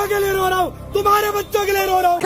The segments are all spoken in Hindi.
बच्चों के लिए रो रहा हूँ, तुम्हारे बच्चों के लिए रो रहा हूँ।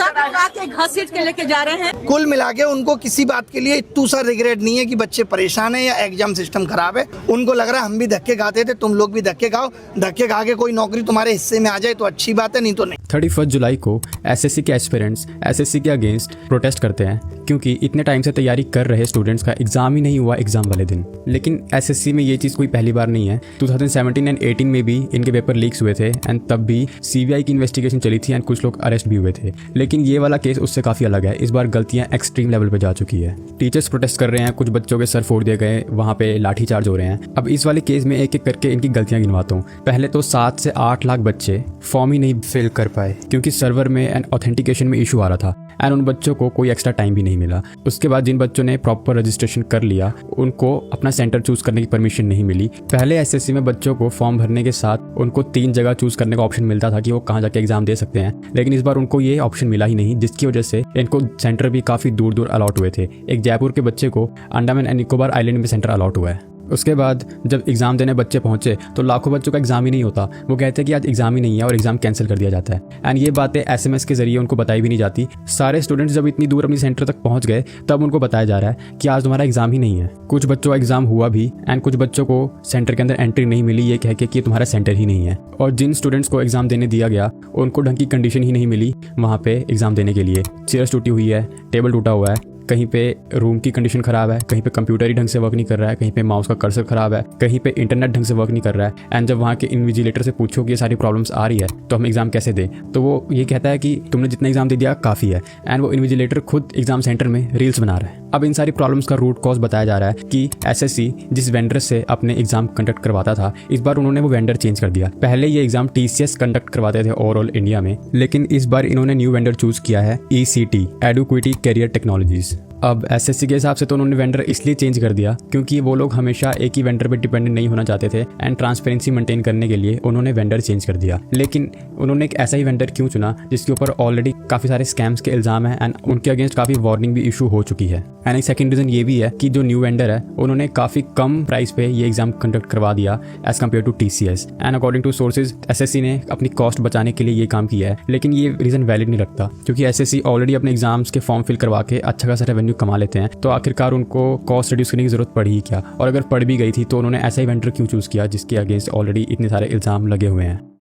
के घसीट के लेके जा रहे हैं। कुल मिला के उनको किसी बात के लिए इतू सा रिग्रेट नहीं है कि बच्चे परेशान है या एग्जाम सिस्टम खराब है। उनको लग रहा है हम भी धक्के खाते थे, तुम लोग भी धक्के खाओ, धक्के खा के कोई नौकरी तुम्हारे हिस्से में आ जाए तो अच्छी बात है, नहीं तो नहीं। 31 जुलाई को एसएससी के एस्पिरेंट्स एसएससी के अगेंस्ट प्रोटेस्ट करते हैं क्योंकि इतने टाइम से तैयारी कर रहे स्टूडेंट्स का एग्जाम ही नहीं हुआ एग्जाम वाले दिन। लेकिन एसएससी में ये चीज़ कोई पहली बार नहीं है। 2017 एंड 18 में भी इनके पेपर लीक्स हुए थे एंड तब भी सीबीआई की इन्वेस्टिगेशन चली थी एंड कुछ लोग अरेस्ट भी हुए थे। लेकिन ये वाला केस उससे काफ़ी अलग है। इस बार गलतियाँ एक्सट्रीम लेवल पर जा चुकी है। टीचर्स प्रोटेस्ट कर रहे हैं, कुछ बच्चों के सर फोड़ दिए गए, वहाँ पे लाठीचार्ज हो रहे हैं। अब इस वाले केस में एक एक करके इनकी गलतियाँ गिनवाता हूँ। पहले तो 7 से 8 लाख बच्चे फॉर्म ही नहीं फिल कर पाए क्योंकि सर्वर में एंड ऑथेंटिकेशन में इशू आ रहा था एंड उन बच्चों को कोई एक्स्ट्रा टाइम भी नहीं मिला। उसके बाद जिन बच्चों ने प्रॉपर रजिस्ट्रेशन कर लिया उनको अपना सेंटर चूज करने की परमिशन नहीं मिली। पहले एसएससी में बच्चों को फॉर्म भरने के साथ उनको 3 जगह चूज करने का ऑप्शन मिलता था कि वो कहाँ जाके एग्जाम दे सकते हैं, लेकिन इस बार उनको ये ऑप्शन मिला ही नहीं, जिसकी वजह से इनको सेंटर भी काफ़ी दूर दूर अलॉट हुए थे। एक जयपुर के बच्चे को अंडमान एंड निकोबार आइलैंड में सेंटर अलॉट हुआ है। उसके बाद जब एग्ज़ाम देने बच्चे पहुंचे तो लाखों बच्चों का एग्ज़ाम ही नहीं होता। वो कहते हैं कि आज एग्ज़ाम ही नहीं है और एग्ज़ाम कैंसिल कर दिया जाता है एंड ये बातें एसएमएस के जरिए उनको बताई भी नहीं जाती। सारे स्टूडेंट्स जब इतनी दूर अपनी सेंटर तक पहुंच गए तब उनको बताया जा रहा है कि आज तुम्हारा एग्ज़ाम ही नहीं है। कुछ बच्चों का एग्ज़ाम हुआ भी एंड कुछ बच्चों को सेंटर के अंदर एंट्री नहीं मिली ये कह के कि तुम्हारा सेंटर ही नहीं है। और जिन स्टूडेंट्स को एग्ज़ाम देने दिया गया उनको ढंग की कंडीशन ही नहीं मिली वहाँ पे एग्ज़ाम देने के लिए। चेयर्स टूटी हुई है, टेबल टूटा हुआ है, कहीं पे रूम की कंडीशन ख़राब है, कहीं पे कंप्यूटर ही ढंग से वर्क नहीं कर रहा है, कहीं पे माउस का कर्सर ख़राब है, कहीं पे इंटरनेट ढंग से वर्क नहीं कर रहा है। एंड जब वहाँ के इन्विजिलेटर से पूछो कि ये सारी प्रॉब्लम्स आ रही है तो हम एग्ज़ाम कैसे दें, तो वो ये कहता है कि तुमने जितना एग्ज़ाम दे दिया काफ़ी है एंड वो इन्विजिलेटर खुद एग्ज़ाम सेंटर में रील्स बना रहा है। अब इन सारी प्रॉब्लम्स का रूट कॉज बताया जा रहा है कि एसएससी जिस वेंडर से अपने एग्ज़ाम कंडक्ट करवाता था इस बार उन्होंने वो वेंडर चेंज कर दिया। पहले ये एग्ज़ाम टीसीएस कंडक्ट करवाते थे ओवरऑल इंडिया में, लेकिन इस बार इन्होंने न्यू वेंडर चूज़ किया है ईसीटी एडुक्विटी कैरियर टेक्नोलॉजीज़। अब एसएससी के हिसाब से तो उन्होंने वेंडर इसलिए चेंज कर दिया क्योंकि वो लोग हमेशा एक ही वेंडर पे डिपेंडेंट नहीं होना चाहते थे एंड ट्रांसपेरेंसी मेंटेन करने के लिए उन्होंने वेंडर चेंज कर दिया। लेकिन उन्होंने एक ऐसा ही वेंडर क्यों चुना जिसके ऊपर ऑलरेडी काफ़ी सारे स्कैम्स के इल्ज़ाम है एंड उनके अगेंस्ट काफ़ी वार्निंग भी इशू हो चुकी है। एंड एक सेकंड रीज़न ये भी है कि जो न्यू वेंडर है उन्होंने काफ़ी कम प्राइस पे ये एग्जाम कंडक्ट करवा दिया as compare to TCS and according to sources SSC ने अपनी कॉस्ट बचाने के लिए ये काम किया है। लेकिन ये रीज़न वैलिड नहीं लगता क्योंकि एसएससी ऑलरेडी अपने एग्जाम्स के फॉर्म फिल करवा के अच्छा खासा रेवेन्यू कमा लेते हैं, तो आखिरकार उनको कॉस्ट रिड्यूस करने की जरूरत पड़ी ही क्या। और अगर पड़ भी गई थी तो उन्होंने ऐसा ही वेंडर क्यों चूज़ किया जिसके अगेंस्ट ऑलरेडी इतने सारे इल्ज़ाम लगे हुए हैं।